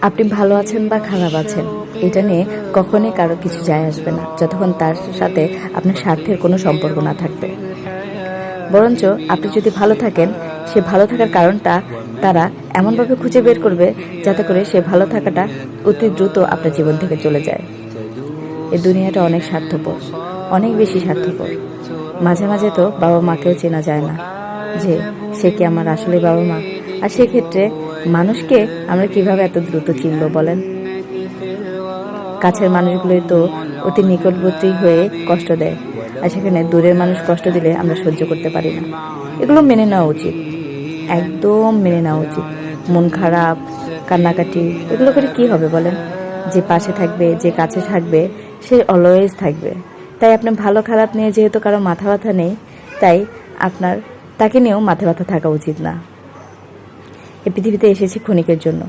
আপনি ভালো আছেন বা খারাপ আছেন এটা নিয়ে কখনোই কারো কিছু যায় আসবে না, যতক্ষণ তার সাথে আপনার স্বার্থের কোনো সম্পর্ক না থাকবে। বরঞ্চ আপনি যদি ভালো থাকেন, সে ভালো থাকার কারণটা তারা এমনভাবে খুঁজে বের করবে যাতে করে সে ভালো থাকাটা অতি দ্রুত আপনার জীবন থেকে চলে যায়। এই দুনিয়াটা অনেক স্বার্থপর, অনেক বেশি স্বার্থপর। মাঝে মাঝে তো বাবা মাকেও চেনা যায় না যে সে কি আমার আসলে বাবা মা। আর সেক্ষেত্রে মানুষকে আমরা কিভাবে এত দ্রুত চিনব বলেন? কাছের মানুষগুলোই তো অতি নিকটবর্তী হয়ে কষ্ট দেয়, আর সেখানে দূরের মানুষ কষ্ট দিলে আমরা সহ্য করতে পারি না। এগুলো মেনে নেওয়া উচিত, একদম মেনে নেওয়া উচিত। মন খারাপ, কান্নাকাটি এগুলো করে কি হবে বলেন? যে পাশে থাকবে, যে কাছে থাকবে, সে অলওয়েজ থাকবে। তাই আপনার ভালো খারাপ নিয়ে যেহেতু কারো মাথা ব্যথা নেই, তাই আপনার তাকে নিয়েও মাথা ব্যথা থাকা উচিত না। এই পৃথিবীতে এসেছি ক্ষণিকের জন্য।